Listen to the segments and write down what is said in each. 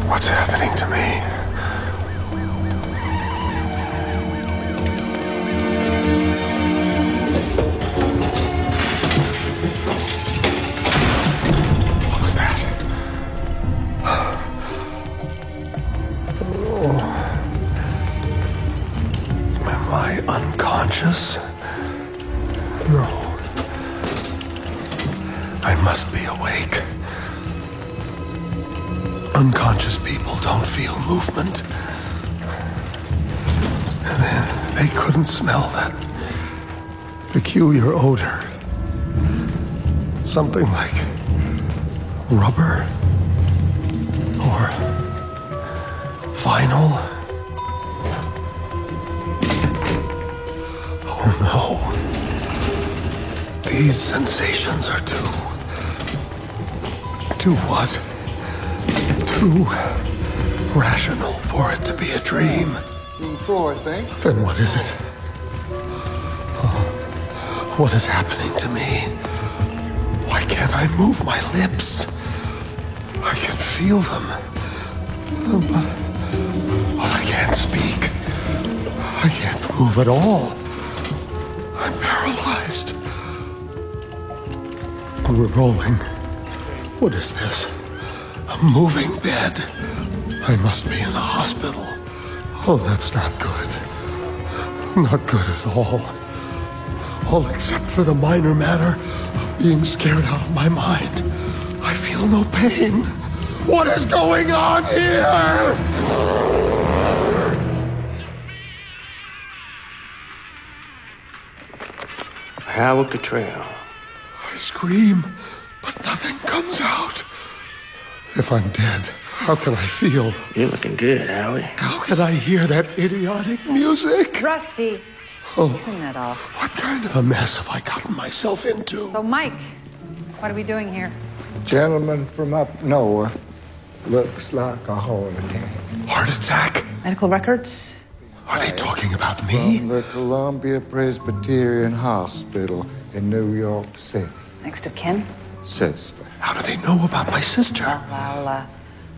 What's happening to me? What was that? Oh. Am I unconscious? No. I must be awake. Unconscious people don't feel movement. And then they couldn't smell that peculiar odor. Something like rubber or vinyl. Oh no. These sensations are too what? Too rational for it to be a dream. 4, I think. Then what is it? Oh, what is happening to me? Why can't I move my lips? I can feel them. But I can't speak. I can't move at all. I'm paralyzed. We're rolling. What is this? A moving bed. I must be in a hospital. Oh, that's not good. Not good at all. All except for the minor matter of being scared out of my mind. I feel no pain. What is going on here? Howard Cottrell. I scream, but nothing comes out. If I'm dead, how can I feel? You're looking good, Howie. How can I hear that idiotic music? Rusty, Oh, turn that off. what kind of a mess have I gotten myself into? So, Mike, what are we doing here? Gentleman from up north. Looks like a heart attack. Heart attack? Medical records? Are they talking about me? From the Columbia Presbyterian Hospital in New York City. Next of kin? Sister. How do they know about my sister? I'll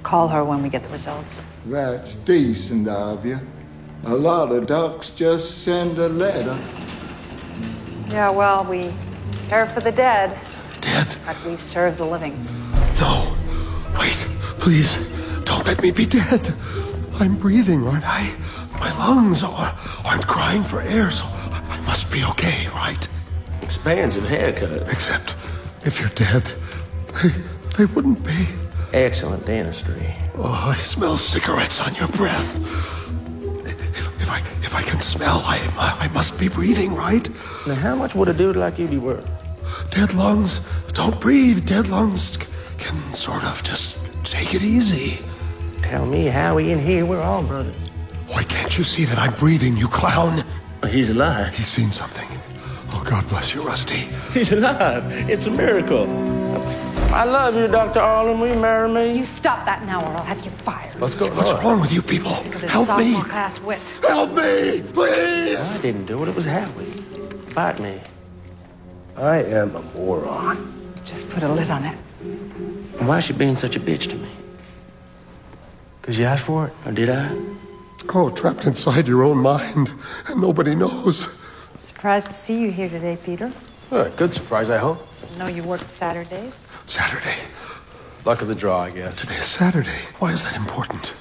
call her when we get the results. That's decent of you. A lot of docs just send a letter. Yeah, well, we care for the dead, Dead? but we serve the living. No. Wait, please. Don't let me be dead. I'm breathing, aren't I? My lungs aren't crying for air, so I must be okay, right? Expansive haircut. Except if you're dead, they wouldn't be. Excellent dentistry. Oh, I smell cigarettes on your breath. If I can smell, I must be breathing, right? Now, how much would a dude like you be worth? Dead lungs don't breathe. Dead lungs can sort of just take it easy. Tell me, Howie, in here, we're all brothers. Why can't you see that I'm breathing, you clown? He's alive. He's seen something. Oh, God bless you, Rusty. He's alive. It's a miracle. I love you, Dr. Arlen. Will you marry me? You stop that now or I'll have you fired. What's going What's wrong with you people? Help me! Sophomore class whip. Help me, please! I didn't do it. It was Howie. Bite me. I am a moron. Just put a lid on it. Why is she being such a bitch to me? Because you asked for it? Or did I? Oh, trapped inside your own mind, and nobody knows. Surprised to see you here today, Peter. Good surprise, I hope. Know you work Saturdays? Saturday. Luck of the draw, I guess. Today's Saturday. Why is that important?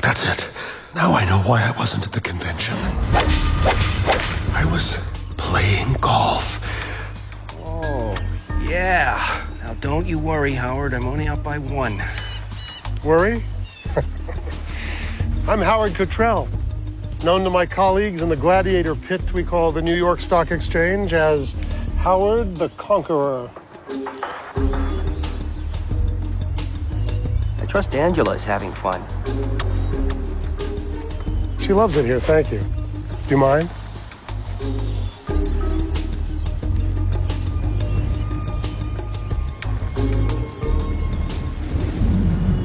That's it. Now I know why I wasn't at the convention. I was playing golf. Oh, yeah. Now, don't you worry, Howard. I'm only out by 1. Worry? I'm Howard Cottrell, known to my colleagues in the gladiator pit we call the New York Stock Exchange as Howard the Conqueror. I trust Angela's having fun. She loves it here, thank you. Do you mind?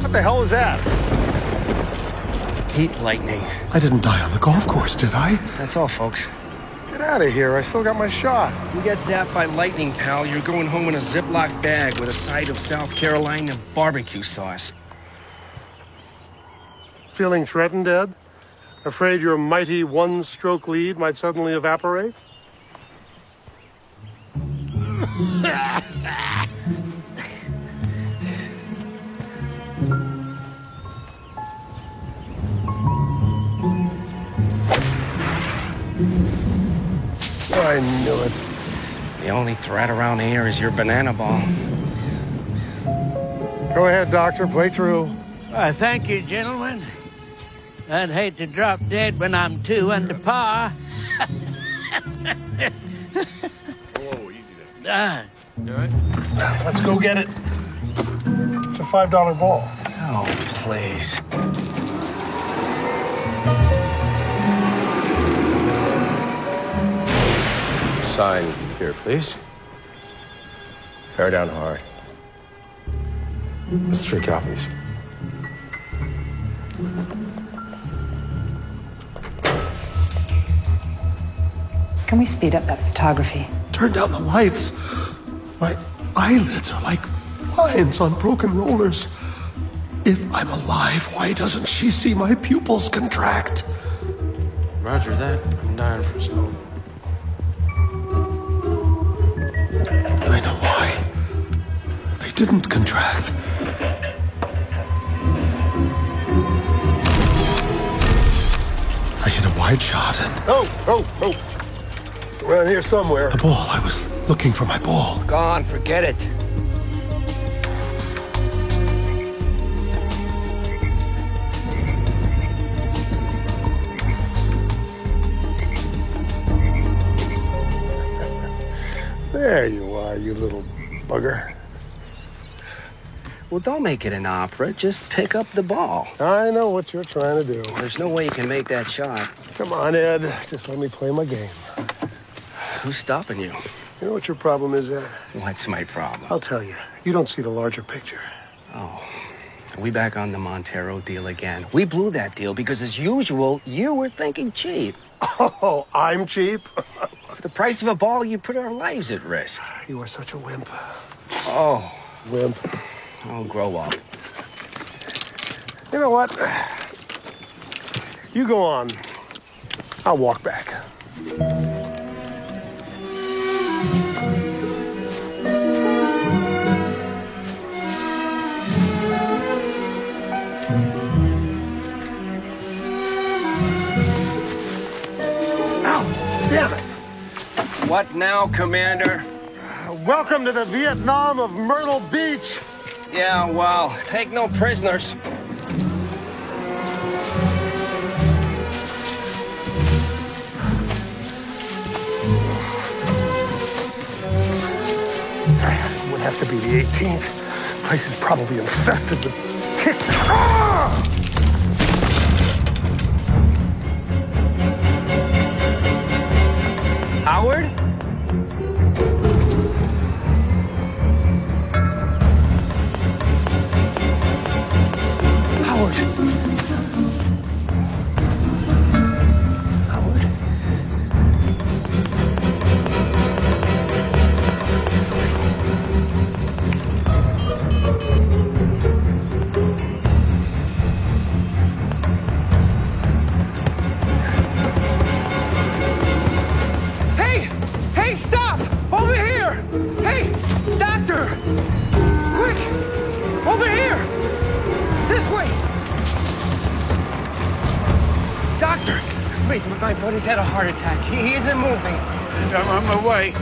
What the hell is that? Heat lightning. I didn't die on the golf course, did I? That's all, folks. Get out of here, I still got my shot. You get zapped by lightning, pal. You're going home in a Ziploc bag with a side of South Carolina barbecue sauce. Feeling threatened, Ed? Afraid your mighty one-stroke lead might suddenly evaporate? I knew it. The only threat around here is your banana ball. Go ahead, Doctor, play through. Thank you, gentlemen. I'd hate to drop dead when I'm 2 under par. Whoa, easy there. You all right? Let's go get it. It's a $5 ball. Oh, please. Sign here, please. Bear down hard. There's 3 copies. Can we speed up that photography? Turn down the lights. My eyelids are like lines on broken rollers. If I'm alive, why doesn't she see my pupils contract? Roger that. I'm dying for smoke. I know why. They didn't contract. I hit a wide shot and Oh! Around here somewhere. the ball. I was looking for my ball. Gone, forget it. There you are, you little bugger. Well, don't make it an opera. Just pick up the ball. I know what you're trying to do. There's no way you can make that shot. Come on, Ed. Just let me play my game. Who's stopping you? You know what your problem is, Ed? What's my problem? I'll tell you. You don't see the larger picture. Oh, are we back on the Montero deal again? We blew that deal because, as usual, you were thinking cheap. Oh, I'm cheap? For the price of a ball, you put our lives at risk. You are such a wimp. Oh, Wimp. I'll grow up. You know what? You go on. I'll walk back. Ow! Damn it! What now, Commander? Welcome to the Vietnam of Myrtle Beach. Yeah, well, take no prisoners. Would have to be the 18th. Place is probably infested with ticks. Ah! Howard? please, my buddy's had a heart attack. He isn't moving. And I'm on my way.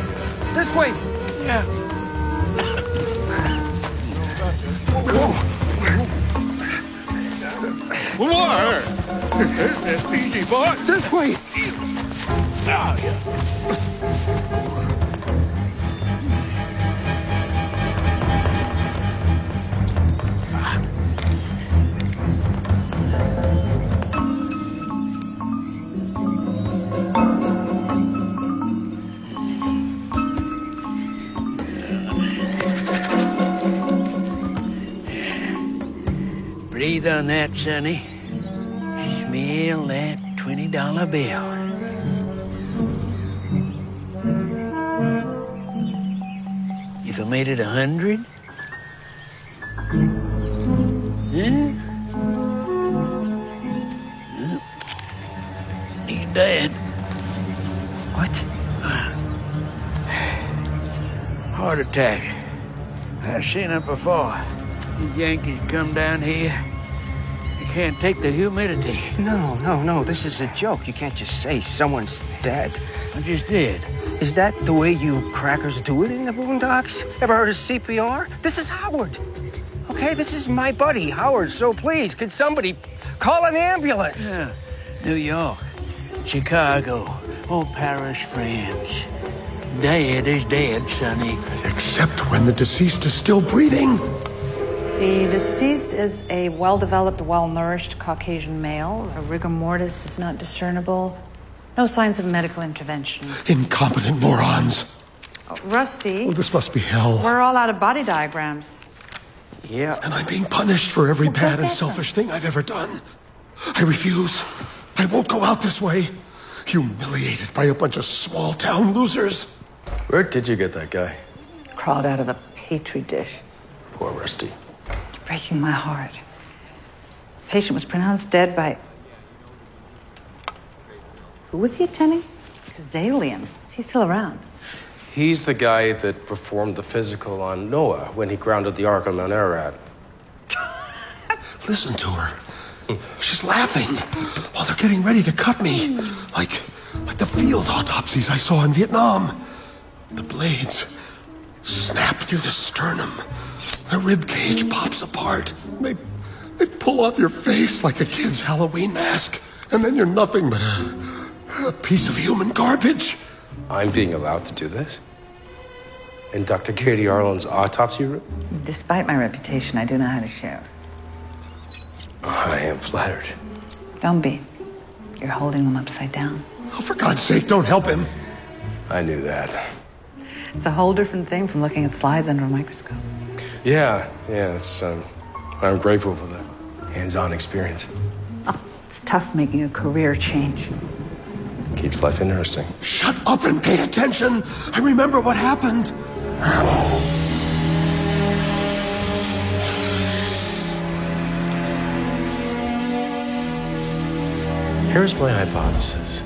This way. Yeah. What? Easy, boy. This way. Oh, yeah. Breathe on that, Sonny. Smell that $20 bill. If I made it 100? Huh? He's dead. What? Heart attack. I've seen it before. These Yankees come down here. You can't take the humidity. No. This is a joke. You can't just say someone's dead. I just did. Is that the way you crackers do it in the Boondocks? Ever heard of CPR? This is Howard. Okay, this is my buddy, Howard. So please, could somebody call an ambulance? Yeah. New York, Chicago, old Paris, France. Dad is dead, Sonny. Except when the deceased is still breathing. The deceased is a well-developed, well-nourished Caucasian male. A rigor mortis is not discernible. No signs of medical intervention. Incompetent morons. Rusty, Oh, this must be hell. we're all out of body diagrams. Yeah. And I'm being punished for every Well, bad and get them. selfish thing I've ever done. I refuse. I won't go out this way. Humiliated by a bunch of small-town losers. Where did you get that guy? Crawled out of a petri dish. Poor Rusty. It's breaking my heart. Patient was pronounced dead by... Who was he attending? Kazalian. Is he still around? He's the guy that performed the physical on Noah when he grounded the Ark on Mount Ararat. Listen to her. She's laughing while they're getting ready to cut me. Like the field autopsies I saw in Vietnam. The blades snap through the sternum. The rib cage pops apart. They pull off your face like a kid's Halloween mask. And then you're nothing but a piece of human garbage. I'm being allowed to do this? In Dr. Katie Arlen's autopsy room? Despite my reputation, I do know how to share. I am flattered. Don't be. You're holding them upside down. Oh, for God's sake, don't help him. I knew that. It's a whole different thing from looking at slides under a microscope. Yeah, I'm grateful for the hands-on experience. Oh, it's tough making a career change. Keeps life interesting. Shut up and pay attention. I remember what happened. Here's my hypothesis.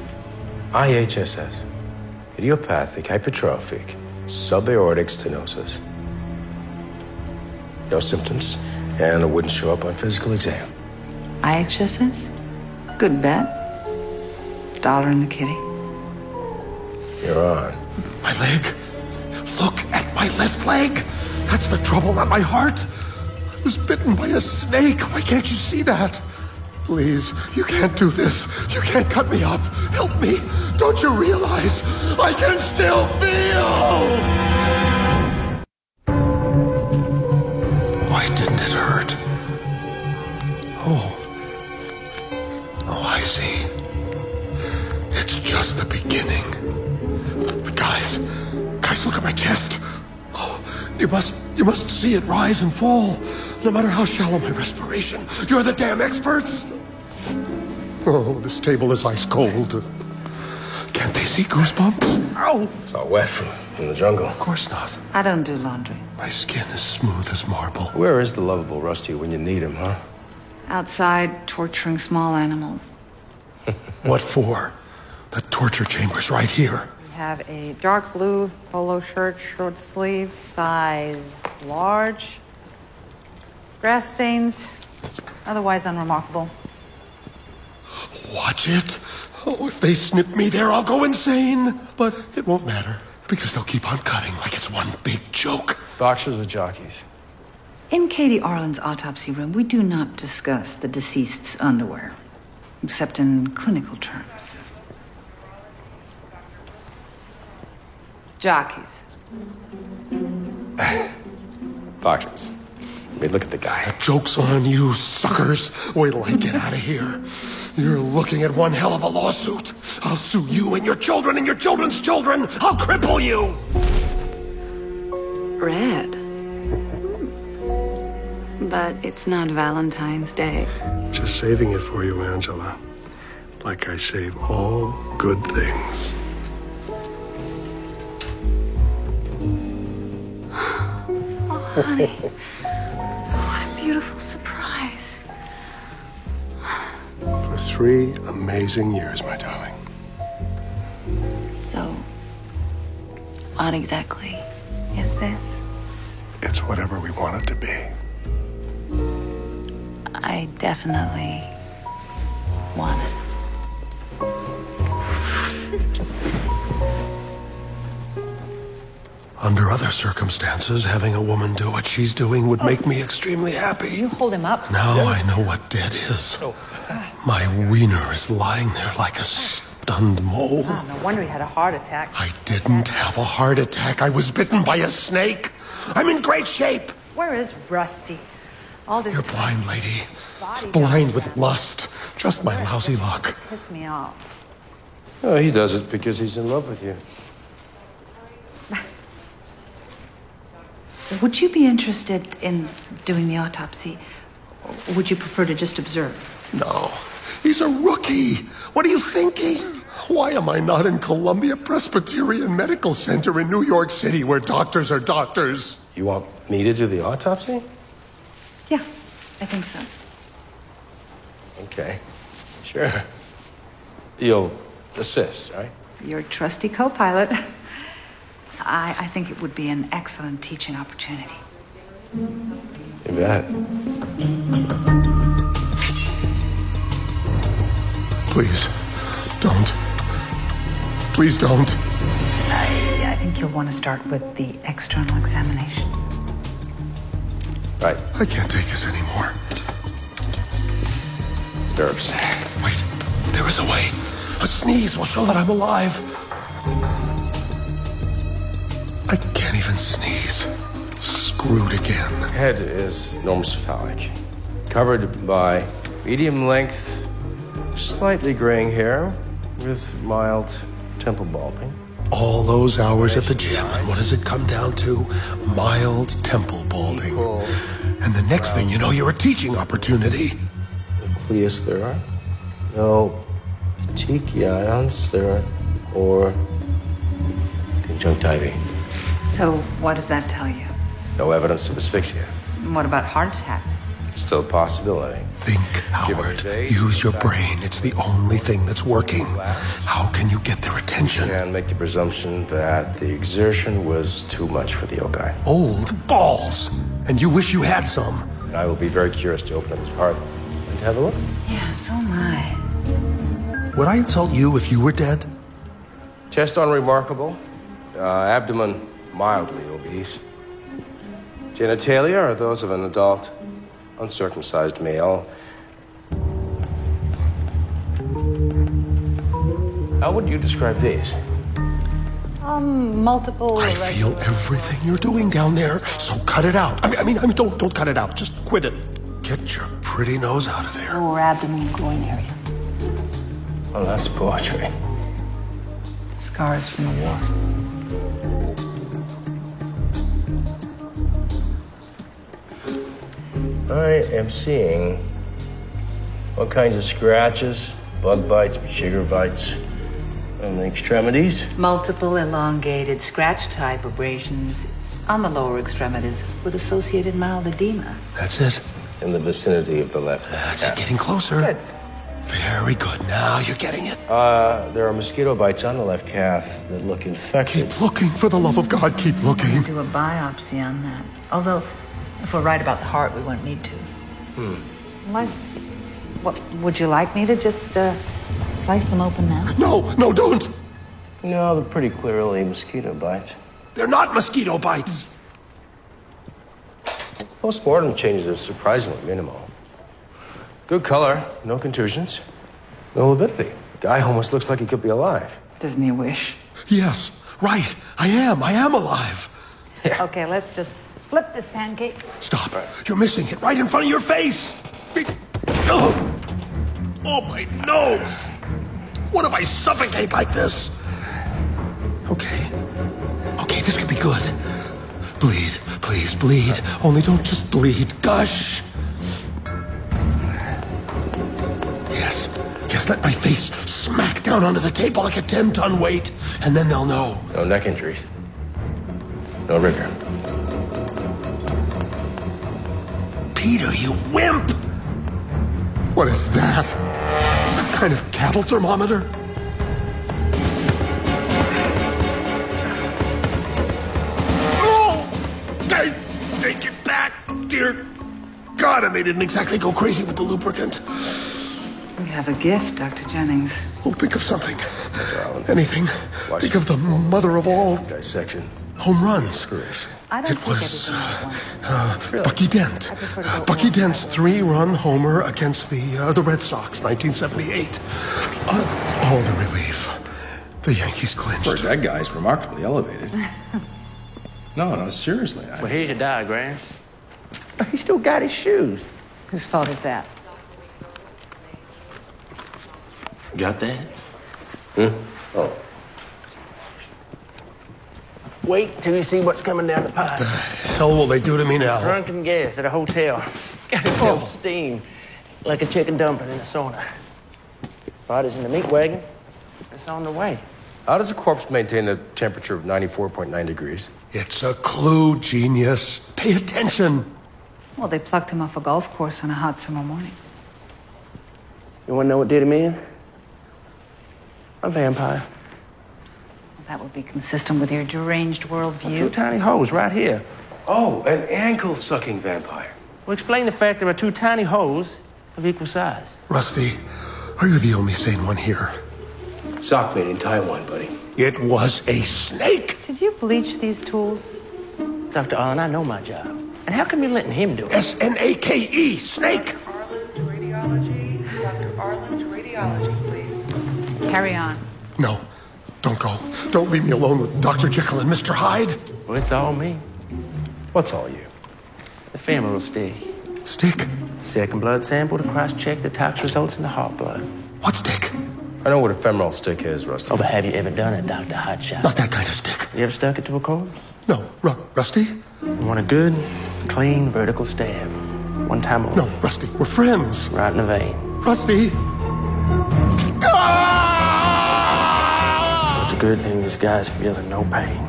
IHSS. Idiopathic hypertrophic subaortic stenosis. No symptoms, and it wouldn't show up on physical exam. IHSS? Good bet. $1 in the kitty. You're on. My leg. Look at my left leg. That's the trouble, not my heart. I was bitten by a snake. Why can't you see that? Please, you can't do this. You can't cut me up. Help me. Don't you realize I can still feel? Why didn't it hurt? Oh, I see. It's just the beginning. But guys, look at my chest. Oh, you must see it rise and fall, no matter how shallow my respiration. You're the damn experts. Oh, this table is ice cold. Can't they see goosebumps? Ow! It's all wet from the jungle. Of course not. I don't do laundry. My skin is smooth as marble. Where is the lovable Rusty when you need him, huh? Outside, torturing small animals. What for? The torture chamber's right here. We have a dark blue polo shirt, short sleeves, size large. Grass stains, otherwise unremarkable. Watch it. Oh, if they snip me there, I'll go insane. But it won't matter, because they'll keep on cutting like it's one big joke. Boxers or jockeys? In Katie Arlen's autopsy room, we do not discuss the deceased's underwear, except in clinical terms. Jockeys. Boxers. I mean, look at the guy. The joke's on you, suckers. Wait till I get out of here. You're looking at one hell of a lawsuit. I'll sue you and your children and your children's children. I'll cripple you. Red. But it's not Valentine's Day. Just saving it for you, Angela. Like I save all good things. Oh, honey. What a beautiful surprise. For 3 amazing years, my darling. So, what exactly is this? It's whatever we want it to be. I definitely want it. Under other circumstances, having a woman do what she's doing would make me extremely happy. You hold him up. Now I know what dead is. My wiener is lying there like a stunned mole. Oh, no wonder he had a heart attack. I didn't have a heart attack. I was bitten by a snake. I'm in great shape. Where is Rusty? All this You're time. blind, lady. Body Blind doctor. with lust. Just my lousy luck. Piss me off. Oh, he does it because he's in love with you. Would you be interested in doing the autopsy? Or would you prefer to just observe? No, he's a rookie. What are you thinking? Why am I not in Columbia Presbyterian Medical Center in New York City where doctors are doctors? You want me to do the autopsy? Yeah, I think so. Okay, sure. You'll assist, right? Your trusty co-pilot. I think it would be an excellent teaching opportunity. You bet. Please, don't. Please don't. I think you'll want to start with the external examination. Right. I can't take this anymore. Nerves. Wait, there is a way. A sneeze will show that I'm alive. I can't even sneeze. Screwed again. Head is normocephalic, covered by medium length, slightly graying hair with mild temple balding. All those hours at the gym, and what does it come down to? Mild temple balding. And the next thing you know, you're a teaching opportunity. Nucleus sclera, no petechion sclera, or conjunctiva. So what does that tell you? No evidence of asphyxia. And what about heart attack? Still a possibility. Think, Howard. Use your brain. It's the only thing that's working. How can you get their attention? And make the presumption that the exertion was too much for the old guy. Old balls. And you wish you had some. And I will be very curious to open up his heart and to have a look. Yeah, so am I. Would I insult you if you were dead? Chest unremarkable. Abdomen mildly obese. Genitalia are those of an adult, uncircumcised male. How would you describe these? Multiple. I feel everything you're doing down there, so cut it out. I mean, don't cut it out. Just quit it. Get your pretty nose out of there. Lower abdomen and groin area. Well, that's poetry. Scars from the war. I am seeing all kinds of scratches, bug bites, sugar bites on the extremities. Multiple elongated scratch-type abrasions on the lower extremities with associated mild edema. That's it. In the vicinity of the left. That's it. Getting closer. Good. Very good. Now you're getting it. There are mosquito bites on the left calf that look infected. Keep looking, for the love of God. Keep looking. Do a biopsy on that. Although, if we're right about the heart, we won't need to. Unless, what would you like me to just Slice them open now. No, don't! No, they're pretty clearly mosquito bites. They're not mosquito bites! Post-mortem changes are surprisingly minimal. Good color, no contusions, no lividity. The guy almost looks like he could be alive. Doesn't he wish? Yes, right. I am alive. Yeah. Okay, let's just flip this pancake. Stop. You're missing it right in front of your face. Oh, my nose. What if I suffocate like this? Okay, this could be good. Bleed, please, bleed. Only don't just bleed. Gush. Yes, let my face smack down onto the table like a 10-ton weight, and then they'll know. No neck injuries. No rigor. Peter, you wimp! What is that? Some kind of cattle thermometer? Take it back, dear God, and they didn't exactly go crazy with the lubricant. We have a gift, Dr. Jennings. Oh, think of something. Anything. Think of the mother of all dissection. Home runs. I don't It think was everything Bucky Dent. Bucky Dent's 3-run homer against the Red Sox, 1978. All the relief. The Yankees clinched. Of course, that guy's remarkably elevated. No, seriously. Well, here's your diagram. He still got his shoes. Whose fault is that? Got that? Oh. Wait till you see what's coming down the pipe. The hell will they do to me now? Drunken gas at a hotel. Got it filled with steam, like a chicken dumpling in a sauna. Body's in the meat wagon. It's on the way. How does a corpse maintain a temperature of 94.9 degrees? It's a clue, genius. Pay attention. Well, they plucked him off a golf course on a hot summer morning. You want to know what did him in? A vampire. That would be consistent with your deranged Two worldview. tiny holes right here. Oh, an ankle-sucking vampire. Will explain the fact there are two tiny holes of equal size. Rusty, are you the only sane one here? Sock made in Taiwan, buddy. It was a snake. Did you bleach these tools? Dr. Allen, I know my job. And how come you're letting him do it? S-N-A-K-E, snake. Dr. Arlen's radiology, please. Carry on. No, don't go. Don't leave me alone with Dr. Jekyll and Mr. Hyde. Well, it's all me. What's all you? The femoral stick. Stick? Second blood sample to cross-check the tox results in the heart blood. What stick? I know what a femoral stick is, Rusty. Oh, but have you ever done it, Dr. Hotshot? Not that kind of stick. You ever stuck it to a corpse? No, Rusty? You want a good, clean, vertical stab. One time only. No, Rusty, we're friends. Right in the vein. Rusty! It's a good thing this guy's feeling no pain.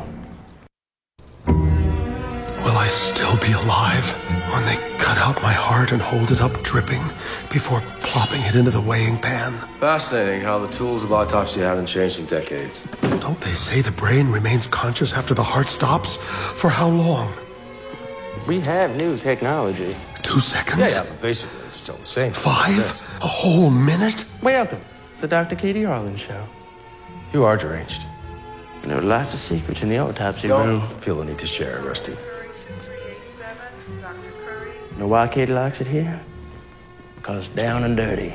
Will I still be alive when they cut out my heart and hold it up dripping before plopping it into the weighing pan? Fascinating how the tools of autopsy haven't changed in decades. Don't they say the brain remains conscious after the heart stops? For how long? We have new technology. 2 seconds? Yeah, but basically it's still the same. 5? A whole minute? Welcome to the Dr. Katie Arlen Show. You are deranged. There are lots of secrets in the autopsy Don't room. feel the need to share, Rusty. Know why Katie likes it here? Because it's down and dirty.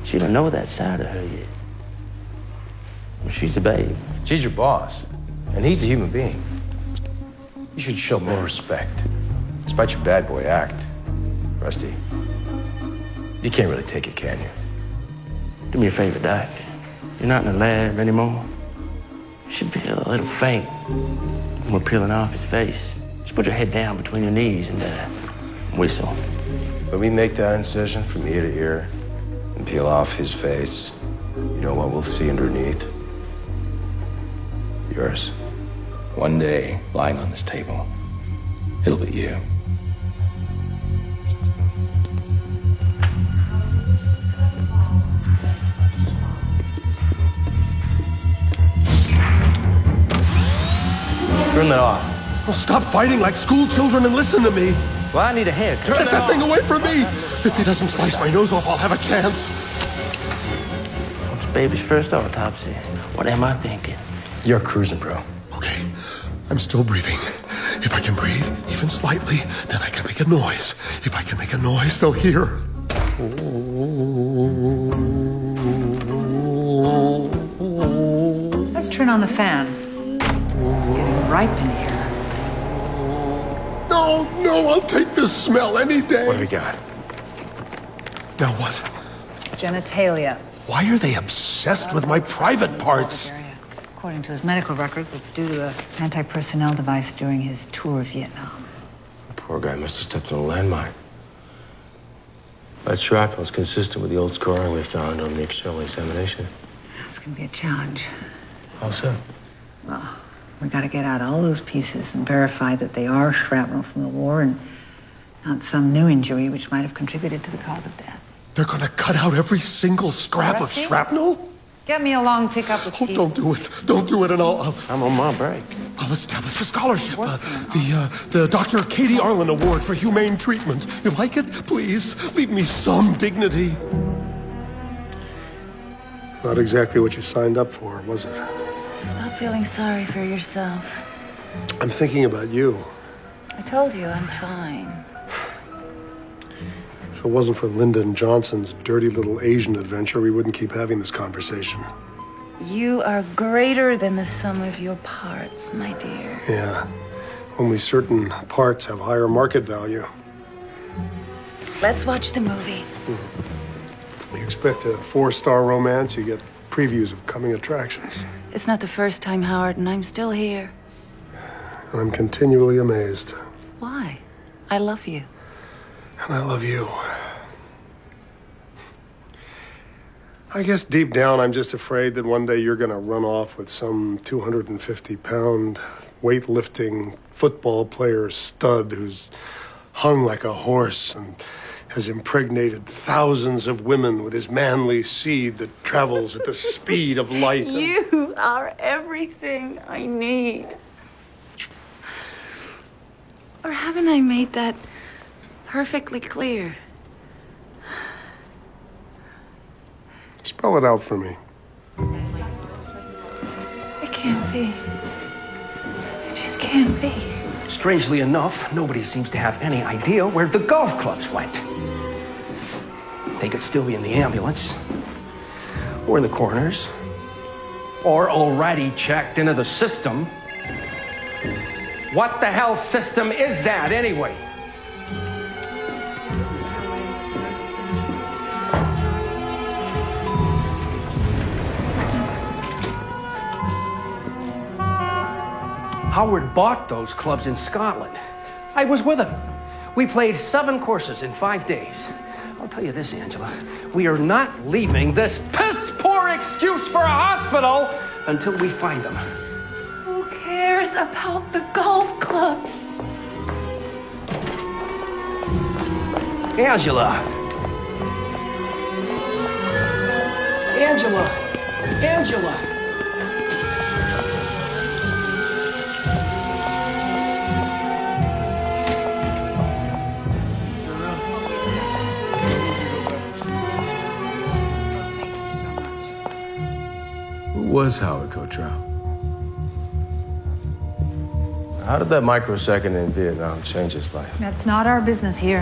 She don't know that side of her yet. She's a babe. She's your boss, and he's a human being. You should show more respect, despite your bad boy act. Rusty, you can't really take it, can you? Do me a favor, Doc. You're not in the lab anymore. You should feel a little faint when we're peeling off his face. Just put your head down between your knees and whistle. When we make that incision from ear to ear and peel off his face, you know what we'll see underneath? Yours. One day, lying on this table, it'll be you. Turn that off. Well, stop fighting like school children and listen to me. Well, I need a haircut. Get that thing away from me! If he doesn't slice my nose off, I'll have a chance. I'm baby's first autopsy. What am I thinking? You're cruising, bro. Okay, I'm still breathing. If I can breathe, even slightly, then I can make a noise. If I can make a noise, they'll hear. Let's turn on the fan. It's getting ripe in here. No, I'll take this smell any day. What do we got? Now what? Genitalia. Why are they obsessed with my private parts? According to his medical records, it's due to an anti-personnel device during his tour of Vietnam. Poor guy must have stepped on a landmine. That shrapnel is consistent with the old scoring we found on the external examination. It's gonna be a challenge. How so? Well, we gotta get out all those pieces and verify that they are shrapnel from the war and not some new injury which might have contributed to the cause of death. They're gonna cut out every single scrap of shrapnel? Get me a long pickup with Steve. Don't do it. Don't do it, and I'm on my break. I'll establish a scholarship. The Dr. Katie Arlen Award for Humane Treatment. You like it? Please, leave me some dignity. Not exactly what you signed up for, was it? Stop feeling sorry for yourself. I'm thinking about you. I told you I'm fine. If it wasn't for Lyndon Johnson's dirty little Asian adventure, we wouldn't keep having this conversation. You are greater than the sum of your parts, my dear. Yeah. Only certain parts have higher market value. Let's watch the movie. You expect a 4-star romance, you get previews of coming attractions. It's not the first time, Howard, and I'm still here. And I'm continually amazed. Why? I love you. And I love you. I guess deep down, I'm just afraid that one day you're going to run off with some 250-pound weightlifting football player stud who's hung like a horse and has impregnated thousands of women with his manly seed that travels at the speed of light. You are everything I need. Or haven't I made that perfectly clear? Spell it out for me. It can't be. It just can't be. Strangely enough, nobody seems to have any idea where the golf clubs went. They could still be in the ambulance, or in the corners, or already checked into the system. What the hell system is that, anyway? Howard bought those clubs in Scotland. I was with him. We played 7 courses in 5 days. I'll tell you this, Angela, we are not leaving this piss-poor excuse for a hospital until we find them. Who cares about the golf clubs? Angela! Angela! Angela! Was Howard Cottrell? How did that microsecond in Vietnam change his life? That's not our business here.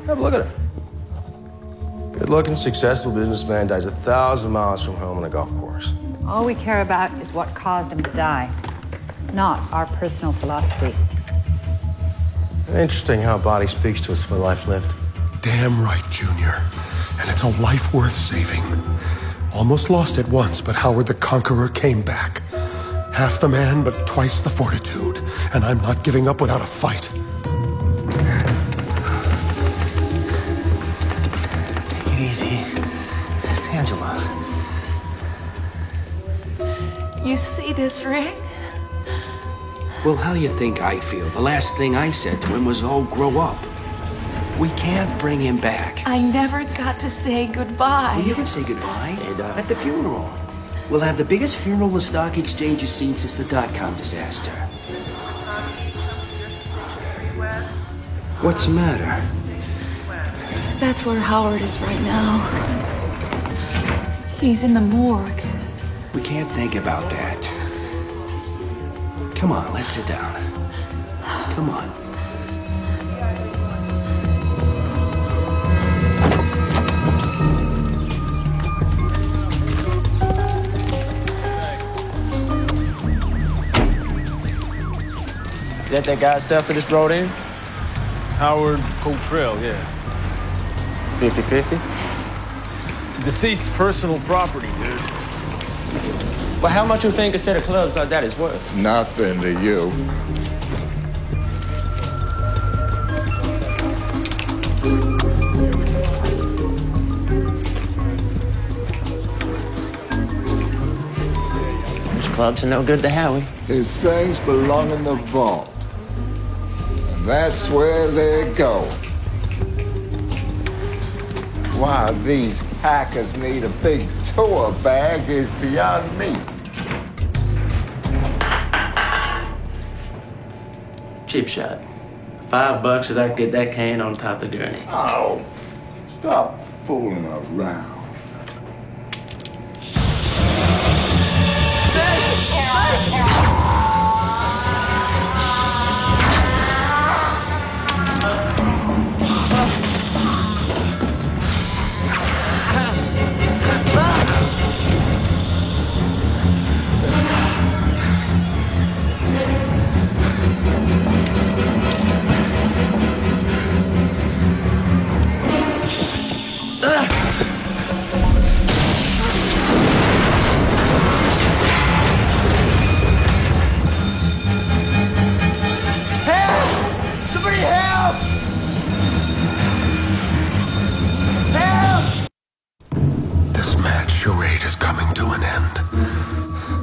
Have a look at him. Good-looking, successful businessman dies 1,000 miles from home on a golf course. All we care about is what caused him to die, not our personal philosophy. Interesting how a body speaks to us for life lived. Damn right, Junior. And it's a life worth saving. Almost lost it once, but Howard the Conqueror came back. Half the man, but twice the fortitude. And I'm not giving up without a fight. Take it easy. Angela. You see this ring? Well, how do you think I feel? The last thing I said to him was, oh, grow up. We can't bring him back. I never got to say goodbye. Well, you can say goodbye at the funeral. We'll have the biggest funeral the stock exchange has seen since the dot-com disaster. What's the matter? That's where Howard is right now. He's in the morgue. We can't think about that. Come on, let's sit down. Come on. Is that guy's stuff that just brought in? Howard Cottrell, yeah. 50-50? It's a deceased personal property, dude. Well, how much you think a set of clubs like that is worth? Nothing to you. Those clubs are no good to Howie. His things belong in the vault. And that's where they go. Why these hackers need a big tour bag is beyond me. Cheap shot. $5 as I can get that can on top of the gurney. Oh, stop fooling around. This mad charade is coming to an end.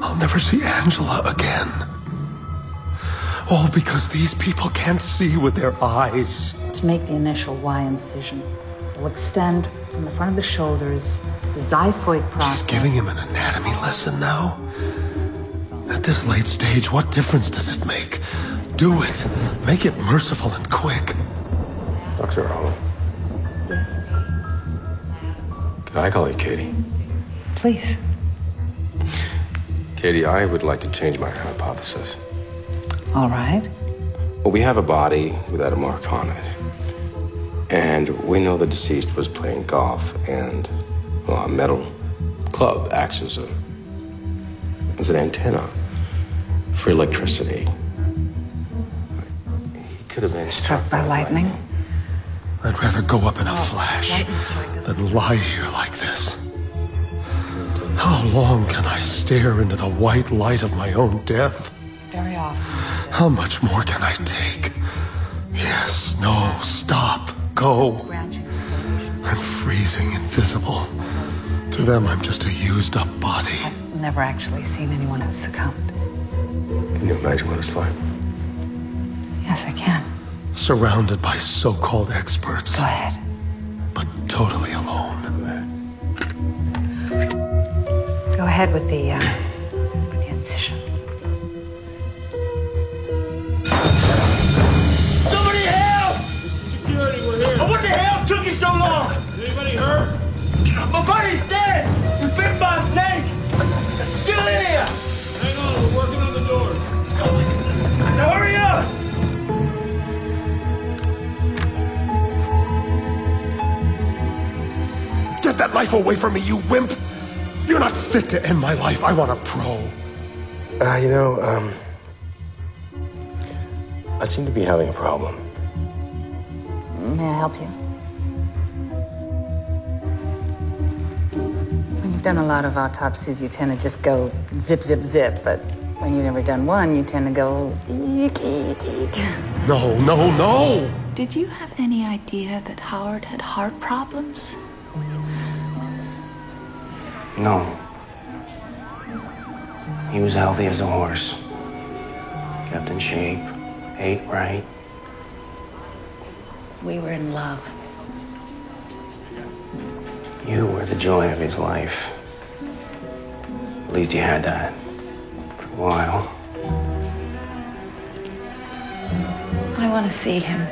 I'll never see Angela again. All because these people can't see with their eyes. To make the initial Y incision, will extend from the front of the shoulders to the xiphoid process. She's giving him an anatomy lesson now? At this late stage, what difference does it make? Do it. Make it merciful and quick. Dr. Arlen. Yes, Can I call you Katie? please. Katie, I would like to change my hypothesis. All right. Well, we have a body without a mark on it. And we know the deceased was playing golf, and well, a metal club acts as an antenna for electricity. He could have been Struck by lightning? I'd rather go up in a flash than lie here like this. How long can I stare into the white light of my own death? Very often. How much more can I take? Yes, no, stop, go. I'm freezing, invisible. To them, I'm just a used-up body. I've never actually seen anyone who's succumbed. Can you imagine what it's like? Yes, I can. Surrounded by so-called experts. Go ahead. But totally alone. Go ahead with the incision. Somebody help! Security, we're here. Oh, what the hell took you so long? Is anybody hurt? My buddy's dead! You're bitten by a snake! Still in here! Hang on, we're working on the door. Now hurry up! Get that knife away from me, you wimp! You're not fit to end my life. I want a pro. I seem to be having a problem. May I help you? When you've done a lot of autopsies, you tend to just go zip, zip, zip. But when you've never done one, you tend to go eek, eek, eek. No, no, no! Did you have any idea that Howard had heart problems? No. He was healthy as a horse. Kept in shape, ate right. We were in love. You were the joy of his life. At least he had that for a while. I want to see him.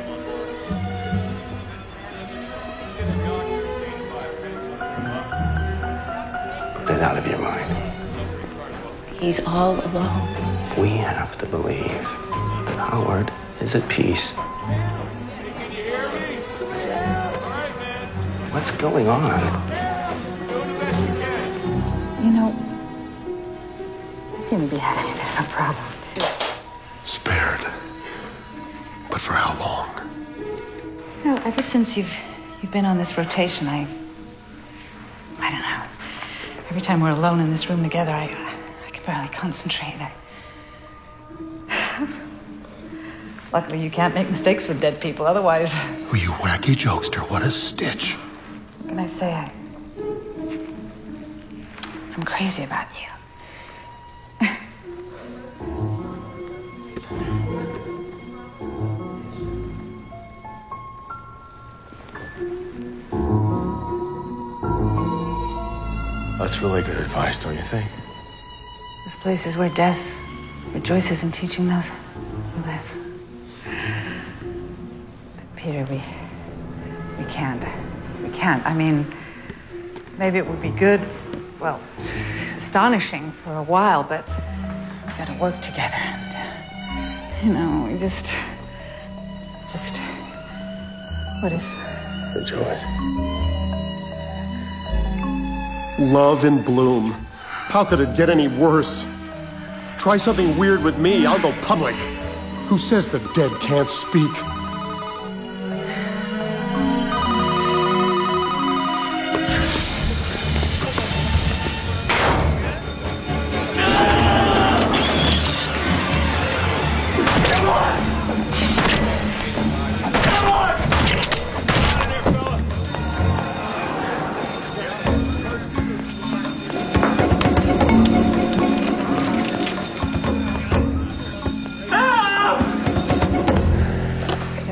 it out of your mind. He's all alone. We have to believe that Howard is at peace. Can you hear me? All right, man. What's going on? Do the best you can. You know, I seem to be having a bit of a problem, too. Spared. But for how long? You know, ever since you've been on this rotation, I don't know. Every time we're alone in this room together, I can barely concentrate. Luckily, you can't make mistakes with dead people. Otherwise, Oh, you wacky jokester, what a stitch. what can I say? I'm crazy about you. That's really good advice, don't you think? This place is where death rejoices in teaching those who live. But Peter, we can't. We can't. I mean, maybe it would be good, well, astonishing for a while, but we gotta work together. And, you know, we just, what if? Rejoice. Love in bloom. How could it get any worse? Try something weird with me, I'll go public. Who says the dead can't speak?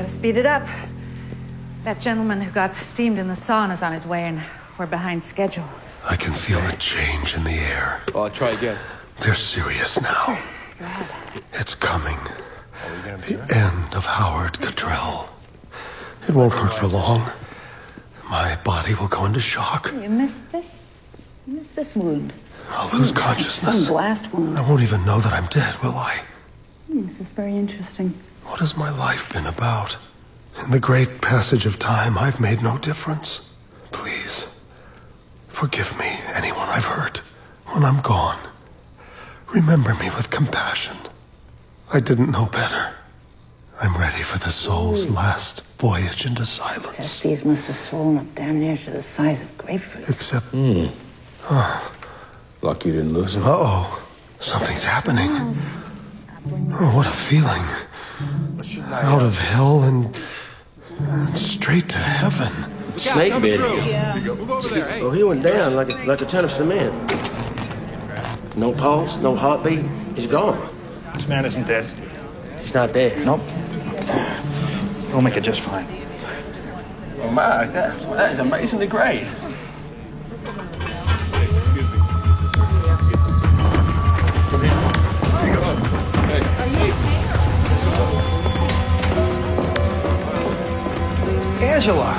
Speed it up. That gentleman who got steamed in the sauna is on his way, and we're behind schedule. I can feel a change in the air. Well, I'll try again. They're serious now. Go ahead. It's coming. The end of Howard Cottrell. It won't hurt for long. My body will go into shock. You missed this? You missed this wound. I'll lose consciousness. Some blast wound. I won't even know that I'm dead, will I? This is very interesting. What has my life been about? In the great passage of time, I've made no difference. Please, forgive me, anyone I've hurt. When I'm gone, remember me with compassion. I didn't know better. I'm ready for the soul's last voyage into silence. Testes must have swollen up damn near to the size of grapefruit. Except... Lucky you didn't lose him. Uh-oh. Something's happening. Oh, what a feeling. Out of hell and straight to heaven. Snake bit him. Oh, he went down like a ton of cement. No pulse, no heartbeat. He's gone. This man isn't dead. He's not dead. Nope. We'll make it just fine. Oh, my, that is amazingly great. Angela!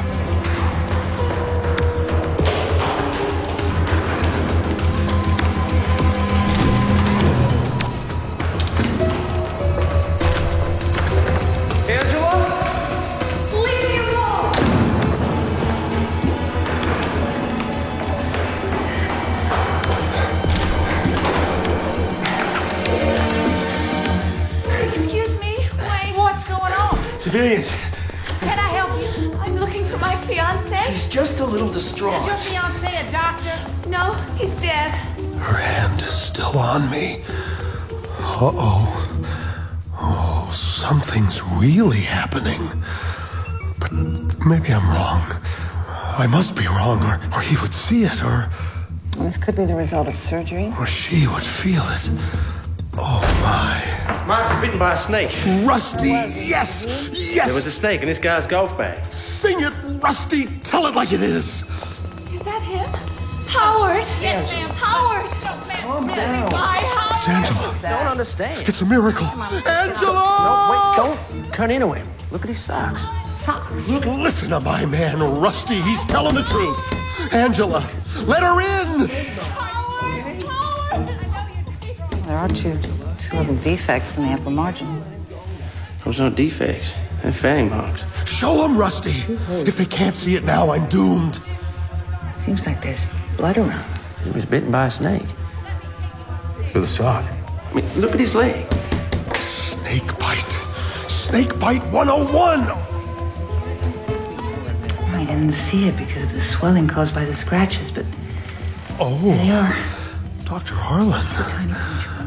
Leave me alone! Excuse me, wait. What's going on? Civilians. Can I help you? I'm looking for my fiance. She's just a little distraught. Is your fiance a doctor? No, he's dead. Her hand is still on me. Uh-oh. Oh, something's really happening. But maybe I'm wrong. I must be wrong, or he would see it, or This could be the result of surgery. she would feel it. Oh, my. Mark was bitten by a snake. Rusty, yes! Yes! There was a snake in this guy's golf bag. Sing it, Rusty! Tell it like it is! Is that him? Howard! Yes, ma'am. Howard! Calm down. Bye, Howard. It's Angela. I don't understand. It's a miracle. Angela! No, wait, don't cut into him. Look at his socks. Socks. Look, listen to my man, Rusty. He's telling the truth. Angela, let her in! are two little defects in the upper margin. Those aren't defects. They're fang marks. Show them, Rusty. If they can't see it now, I'm doomed. Seems like there's blood around. He was bitten by a snake. With a sock. I mean, look at his leg. Snake bite. Snake bite 101. I didn't see it because of the swelling caused by the scratches, but Oh, there they are. Dr. Harlan.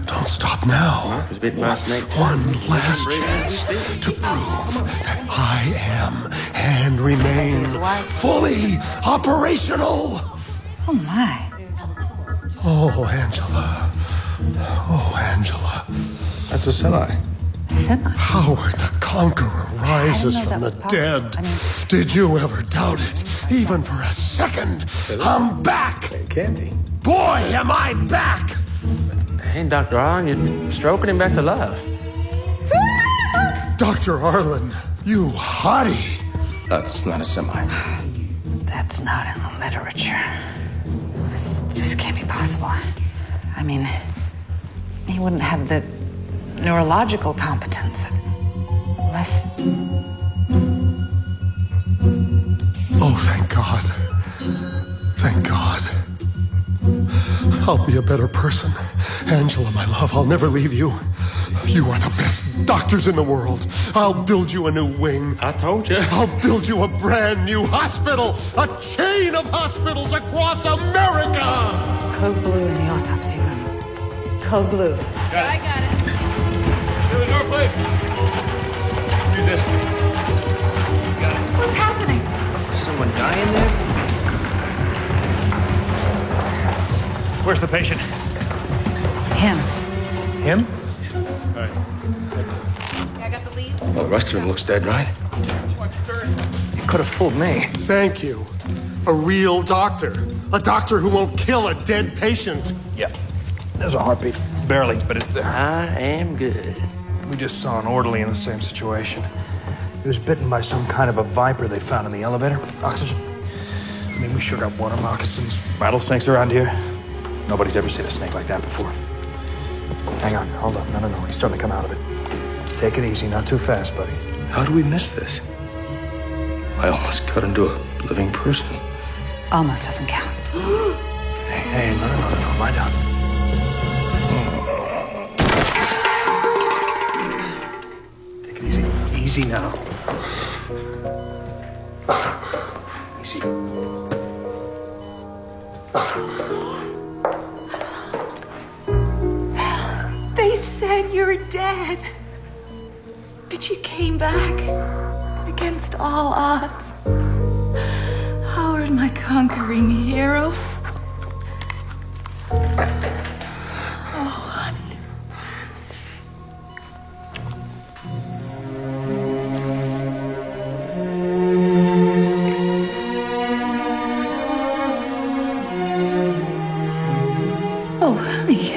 Don't stop now. Mark was bitten by a snake. One last chance to prove that I am and remain fully operational. Oh, my. Oh, Angela. Oh, Angela. That's a semi. Howard the Conqueror rises from the dead. Did you ever doubt it? Even for a second? I'm back! Candy. Boy, am I back! Hey, Dr. Harlan, you're stroking him back to life. Dr. Harlan, you hottie. That's not a semi. That's not in the literature. This can't be possible. I mean, he wouldn't have the neurological competence. Unless... Oh, thank God. Thank God. I'll be a better person. Angela, my love, I'll never leave you. You are the best doctors in the world. I'll build you a new wing. I told you. I'll build you a brand new hospital. A chain of hospitals across America. Code blue in the autopsy room. Code blue. I got it. Here the door, please. Use this. Got it. What's happening? Someone dying there? Where's the patient? Him. Him? All right. I got the leads. Well, the rest of him looks dead, right? You could have fooled me. Thank you. A real doctor. A doctor who won't kill a dead patient. Yep. There's a heartbeat. Barely, but it's there. I am good. We just saw an orderly in the same situation. He was bitten by some kind of a viper they found in the elevator. Oxygen. I mean, we sure got water moccasins, rattlesnakes around here. Nobody's ever seen a snake like that before. Hang on, hold up. No. He's starting to come out of it. Take it easy, not too fast, buddy. How do we miss this? I almost cut into a living person. Almost doesn't count. Hey, no. Lie down. Take it easy. Easy now. Easy. They said you're dead. But you came back against all odds. Howard, my conquering hero. Oh, honey. Oh, honey.